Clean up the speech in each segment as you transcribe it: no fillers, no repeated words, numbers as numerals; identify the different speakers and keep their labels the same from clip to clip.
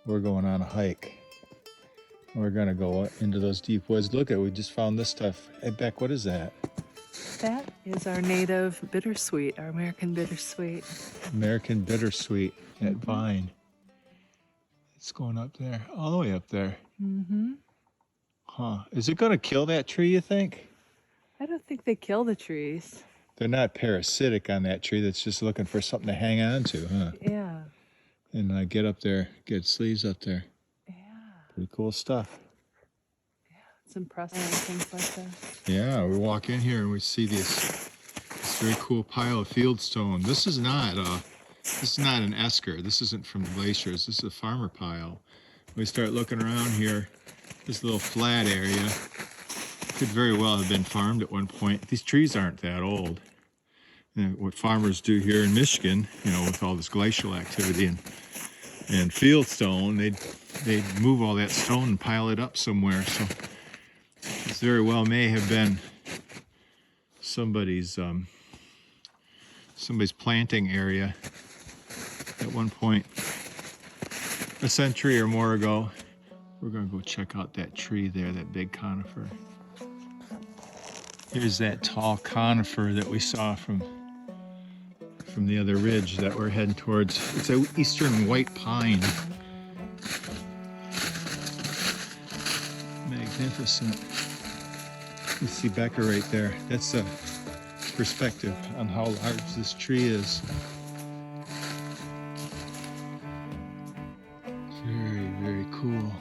Speaker 1: We're going on a hike. We're gonna go into those deep woods. Look we just found this stuff. Hey Beck, what is that?
Speaker 2: That is our native bittersweet, our American bittersweet.
Speaker 1: American bittersweet, that vine. It's going up there, all the way up there. Huh. Is it gonna kill that tree, you think?
Speaker 2: I don't think they kill the trees.
Speaker 1: They're not parasitic on that tree that's just looking for something to hang on to, huh?
Speaker 2: Yeah.
Speaker 1: And get up there, get its leaves up there.
Speaker 2: Yeah.
Speaker 1: Pretty cool stuff.
Speaker 2: Yeah, it's impressive, things like that.
Speaker 1: Yeah, we walk in here and we see this very cool pile of fieldstone. This is not an esker. This isn't from the glaciers. This is a farmer pile. We start looking around here, this little flat area could very well have been farmed at one point. These trees aren't that old. And what farmers do here in Michigan, you know, with all this glacial activity and fieldstone, they'd move all that stone and pile it up somewhere. So this very well may have been somebody's planting area at one point a century or more ago. We're gonna go check out that tree there, that big conifer. Here's that tall conifer that we saw from the other ridge that we're heading towards. It's an eastern white pine. Magnificent. You see Becca right there. That's a perspective on how large this tree is. Very, very cool.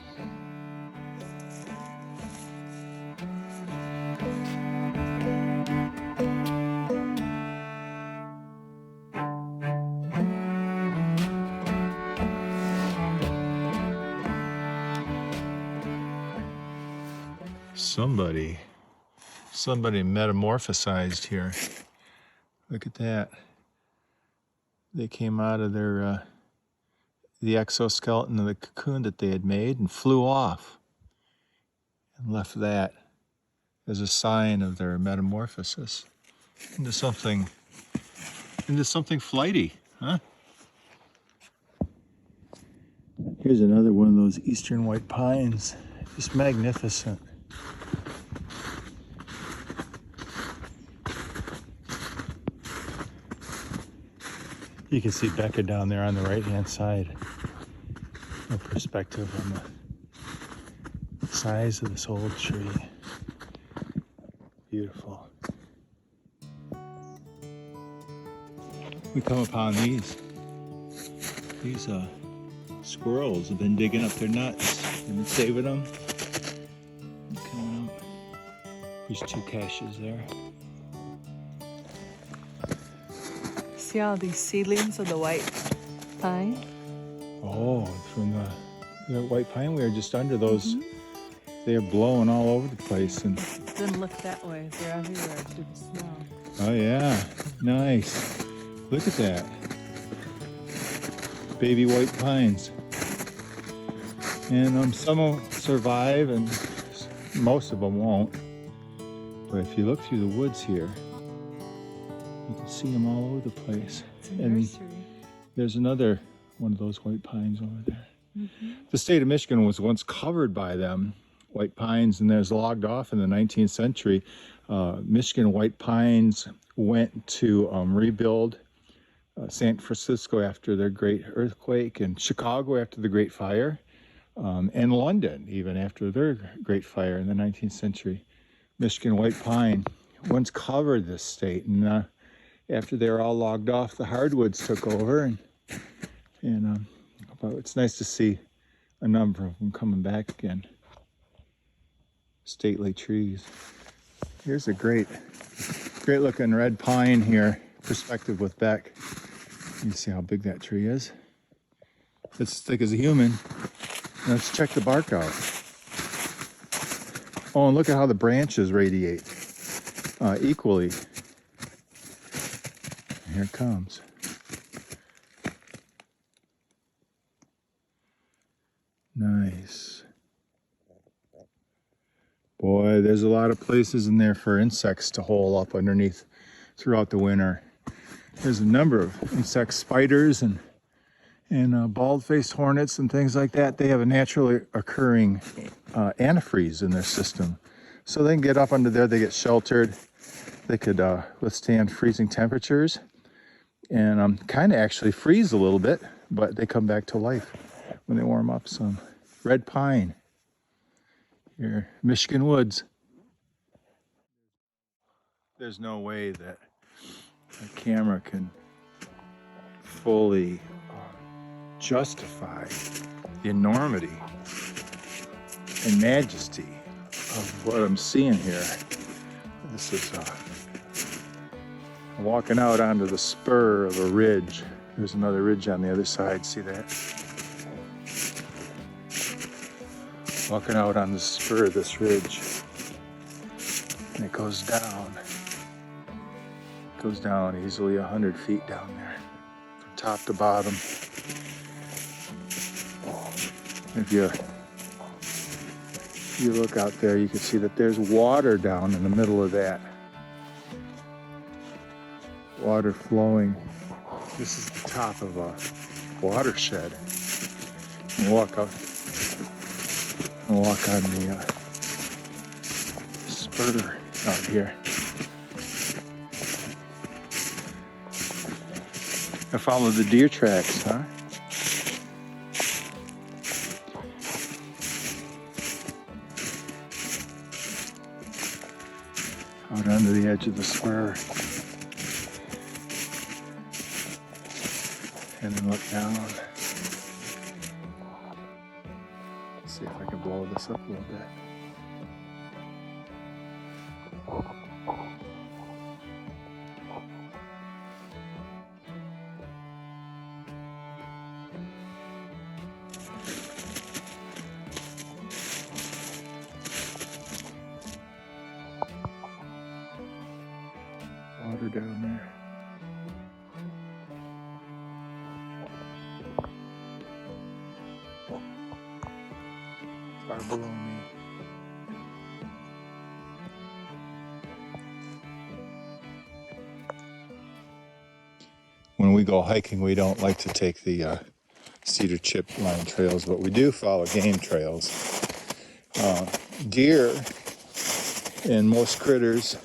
Speaker 1: Somebody metamorphosized here. Look at that. They came out of their the exoskeleton of the cocoon that they had made and flew off and left that as a sign of their metamorphosis into something flighty, huh? Here's another one of those eastern white pines. Just magnificent. You can see Becca down there on the right-hand side. No perspective on the size of this old tree. Beautiful. We come upon these squirrels have been digging up their nuts. They've been saving them. Coming up. There's 2 caches there.
Speaker 2: See all these seedlings of the white pine?
Speaker 1: Oh, from the white pine, we were just under those. They're blowing all over the place. And
Speaker 2: Then look that way. They're everywhere through the snow.
Speaker 1: oh yeah, nice. Look at that. Baby white pines. And some will survive and most of them won't. But if you look through the woods here, you can see them all over the place.
Speaker 2: It's a nursery.
Speaker 1: There's another one of those white pines over there. The state of Michigan was once covered by them, white pines, and there's logged off in the 19th century. Michigan white pines went to rebuild San Francisco after their great earthquake, and Chicago after the Great Fire, and London even after their great fire in the 19th century. Michigan white pine once covered this state, and after they were all logged off, the hardwoods took over, but it's nice to see a number of them coming back again. Stately trees. Here's a great looking red pine here, perspective with Beck. You can see how big that tree is. It's as thick as a human. Let's check the bark out. Oh, and look at how the branches radiate equally. Here it comes. Nice. Boy, there's a lot of places in there for insects to hole up underneath throughout the winter. There's a number of insects, spiders and And bald-faced hornets and things like that, they have a naturally occurring antifreeze in their system. So they can get up under there, they get sheltered, they could withstand freezing temperatures and kind of actually freeze a little bit, but they come back to life when they warm up some. Red pine, here, Michigan woods. There's no way that a camera can fully justify the enormity and majesty of what I'm seeing here. This is walking out onto the spur of a ridge. There's another ridge on the other side, see that? Walking out on the spur of this ridge. And it goes down. It goes down easily 100 feet down there, from top to bottom. If you look out there, you can see that there's water down in the middle of that. Water flowing. This is the top of a watershed. And walk on the spur out here. I follow the deer tracks, huh? Out under the edge of the spur. And then look down. Let's see if I can blow this up a little bit. Water down there. Far below me. When we go hiking, we don't like to take the cedar chip line trails, but we do follow game trails. Deer and most critters,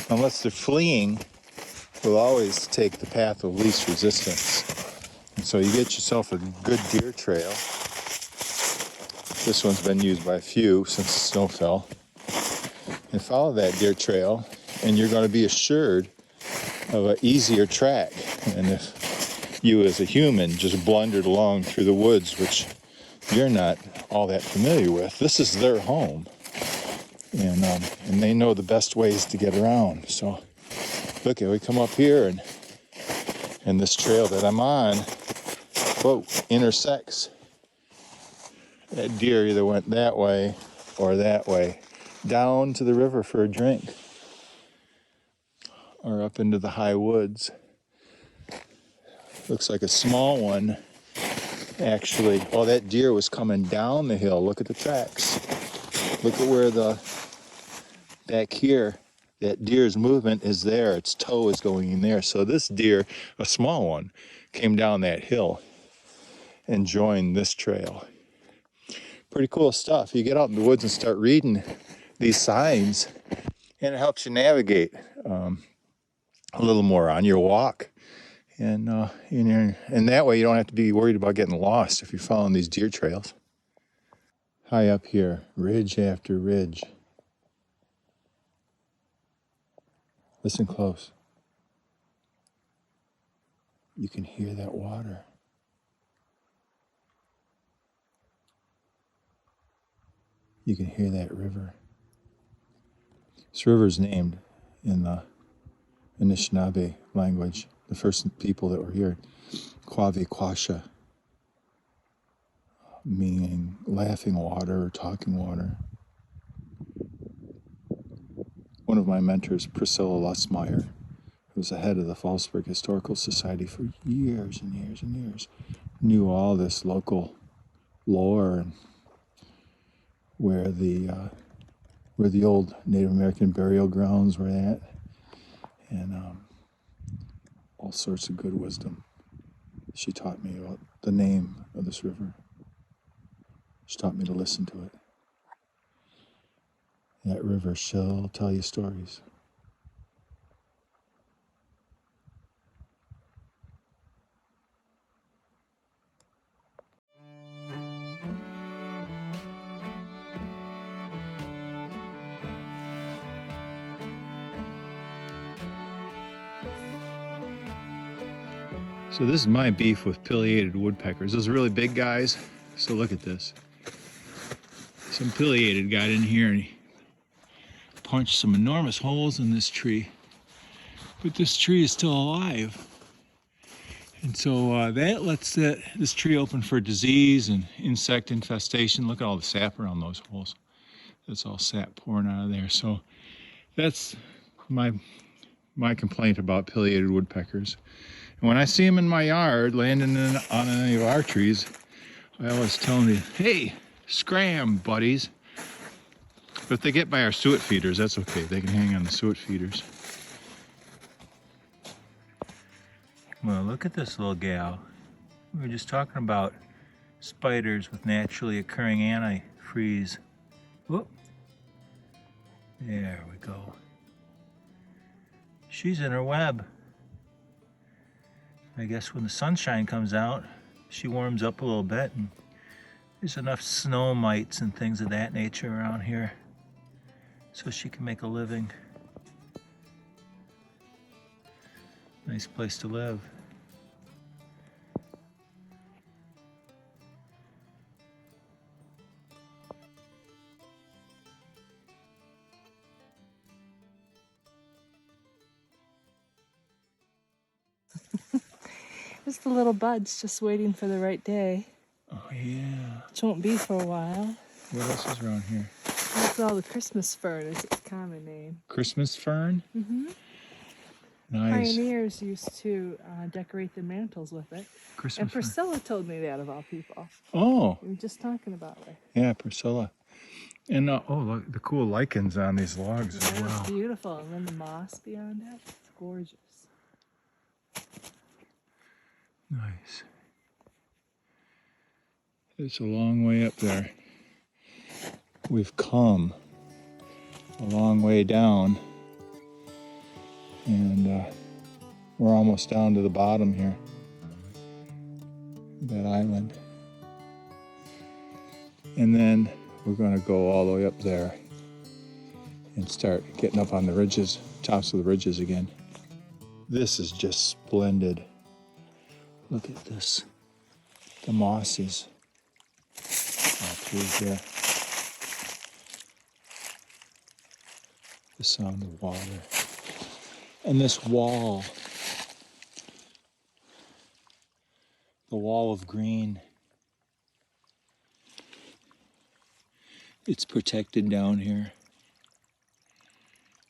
Speaker 1: unless they're fleeing, will always take the path of least resistance. And so you get yourself a good deer trail. This one's been used by a few since the snow fell. And follow that deer trail, and you're going to be assured of an easier track. And if you as a human just blundered along through the woods, which you're not all that familiar with, this is their home. And they know the best ways to get around. So look, we come up here and this trail that I'm on, whoa, intersects. That deer either went that way or that way, down to the river for a drink, or up into the high woods. Looks like a small one, actually. Oh, that deer was coming down the hill. Look at the tracks. Look at where back here, that deer's movement is there. Its toe is going in there. So this deer, a small one, came down that hill and joined this trail. Pretty cool stuff. You get out in the woods and start reading these signs, and it helps you navigate a little more on your walk. And that way you don't have to be worried about getting lost if you're following these deer trails. High up here, ridge after ridge. Listen close. You can hear that water. You can hear that river. This river is named in the Anishinaabe language, the first people that were here, Kwavi Kwasha, meaning laughing water or talking water. One of my mentors, Priscilla Lussmeyer, who was the head of the Fallsburg Historical Society for years and years and years, knew all this local lore and where the old Native American burial grounds were at, and all sorts of good wisdom she taught me about the name of this river. She taught me to listen to it. That river shall tell you stories. So this is my beef with pileated woodpeckers. Those really big guys. So look at this. Some pileated got in here and he punched some enormous holes in this tree. But this tree is still alive. And so that lets this tree open for disease and insect infestation. Look at all the sap around those holes. That's all sap pouring out of there. So that's my complaint about pileated woodpeckers. And when I see them in my yard landing on any of our trees, I always tell them, hey, scram, buddies. But if they get by our suet feeders, that's okay. They can hang on the suet feeders. Well, look at this little gal. We were just talking about spiders with naturally occurring antifreeze. Whoop. There we go. She's in her web. I guess when the sunshine comes out, she warms up a little bit, and there's enough snow mites and things of that nature around here so she can make a living. Nice place to live.
Speaker 2: Just the little buds just waiting for the right day.
Speaker 1: Oh yeah.
Speaker 2: Which won't be for a while.
Speaker 1: What else is around here?
Speaker 2: That's all the Christmas fern is its common name.
Speaker 1: Christmas fern?
Speaker 2: Mm-hmm.
Speaker 1: Nice.
Speaker 2: Pioneers used to decorate their mantles with it.
Speaker 1: Christmas
Speaker 2: And
Speaker 1: fern.
Speaker 2: Priscilla told me that, of all people.
Speaker 1: Oh.
Speaker 2: We were just talking about her.
Speaker 1: Yeah, Priscilla. And oh, look, the cool lichens on these logs as
Speaker 2: Yeah,
Speaker 1: well.
Speaker 2: it's beautiful. And then the moss beyond it, it's gorgeous.
Speaker 1: Nice. It's a long way up there. We've come a long way down, and we're almost down to the bottom here, that island. And then we're going to go all the way up there and start getting up on the ridges, tops of the ridges again. This is just splendid. Look at this. The mosses all through here. The sound of water. And this wall. The wall of green. It's protected down here.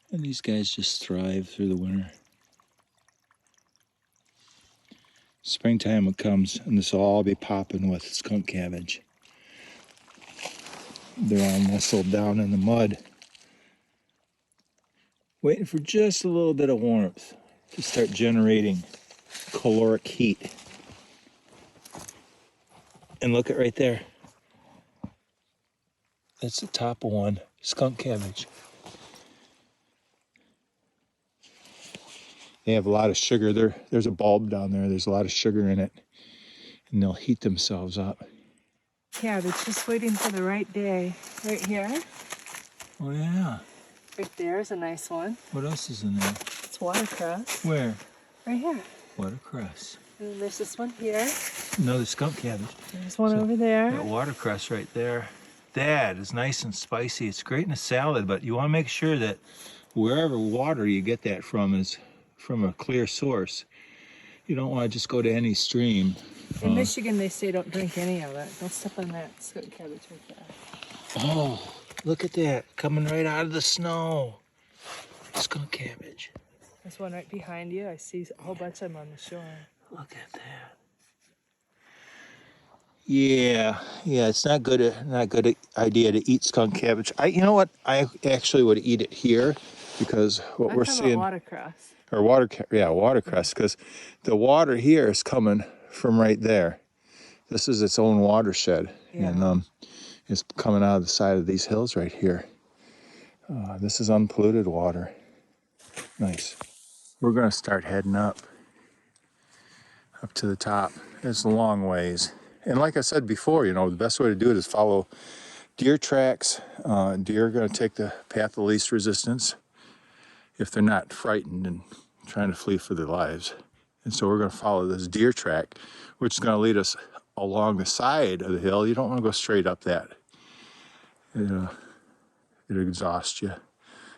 Speaker 1: And these guys just thrive through the winter. Springtime it comes, and this will all be popping with skunk cabbage. They're all nestled down in the mud, waiting for just a little bit of warmth to start generating caloric heat. And look at right there. That's the top of one, skunk cabbage. They have a lot of sugar. There's a bulb down there. There's a lot of sugar in it. And they'll heat themselves up.
Speaker 2: Cabbage, just waiting for the right day. Right here.
Speaker 1: Oh, yeah.
Speaker 2: Right there is a nice one.
Speaker 1: What else is in there?
Speaker 2: It's watercress.
Speaker 1: Where?
Speaker 2: Right here.
Speaker 1: Watercress.
Speaker 2: And then there's this one here.
Speaker 1: Another skunk cabbage.
Speaker 2: There's one over there.
Speaker 1: That watercress right there. That is nice and spicy. It's great in a salad, but you want to make sure that wherever water you get that from is from a clear source. You don't want to just go to any stream.
Speaker 2: In Michigan, they say don't drink any of it. Don't step on that skunk cabbage right there.
Speaker 1: Oh, look at that. Coming right out of the snow. Skunk cabbage.
Speaker 2: There's one right behind you. I see a whole bunch of them on the shore.
Speaker 1: Look at that. Yeah, it's not good idea to eat skunk cabbage. You know what? I actually would eat it here because what we're seeing.
Speaker 2: Watercress.
Speaker 1: Or watercress, because the water here is coming from right there. This is its own watershed,
Speaker 2: Yeah.
Speaker 1: and it's coming out of the side of these hills right here. This is unpolluted water. Nice. We're gonna start heading up to the top. It's a long ways. And like I said before, the best way to do it is follow deer tracks. Deer are gonna take the path of least resistance if they're not frightened and trying to flee for their lives. And so we're gonna follow this deer track, which is gonna lead us along the side of the hill. You don't wanna go straight up that. It'll exhaust you.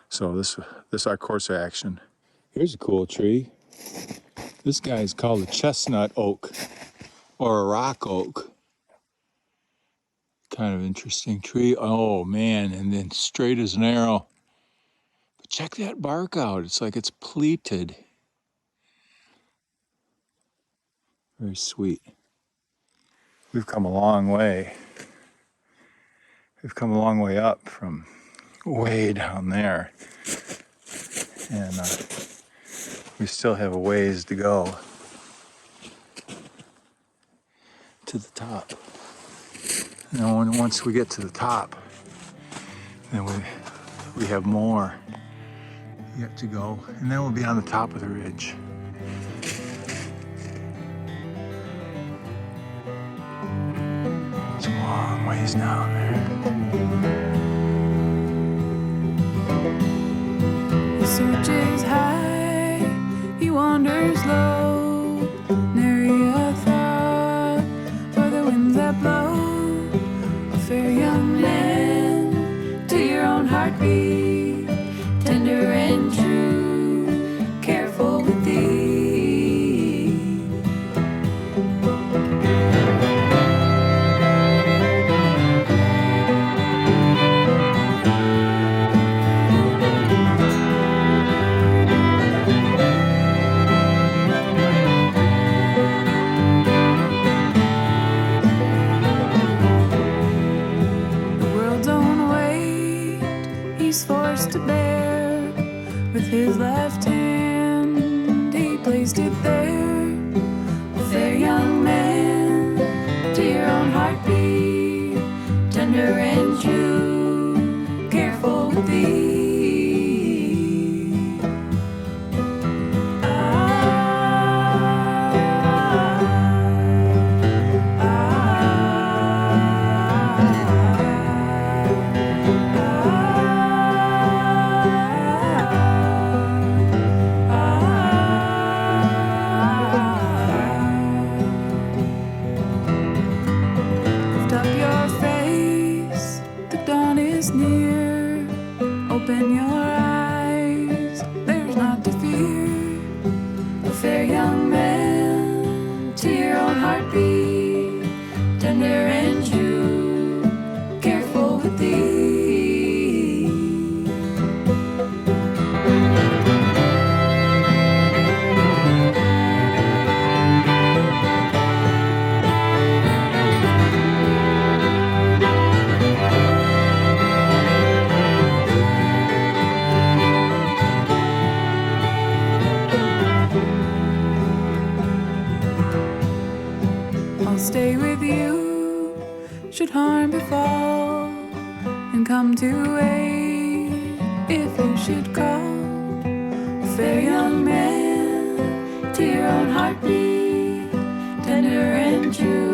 Speaker 1: So this is our course of action. Here's a cool tree. This guy is called a chestnut oak or a rock oak. Kind of interesting tree. Oh man, and then straight as an arrow. But check that bark out. It's like it's pleated. Very sweet. We've come a long way. We've come a long way up from way down there. And we still have a ways to go to the top. And once we get to the top, then we have more yet to go. And then we'll be on the top of the ridge. It's a long ways down there.
Speaker 3: He searches high, he wanders low, nary a thought for the winds that blow. A fair young man, to your own heartbeat, tender and true, careful with thee. He's forced to bear with his left hand, he placed it there. A fair young man, to your own heartbeat, tender and true, careful with thee. Near, open your eyes, there's not to fear. A fair young man, to your own heartbeat, tender and true, careful with thee. I'll stay with you, should harm befall, and come to aid if you should call. A fair young man, to your own heartbeat, tender and true.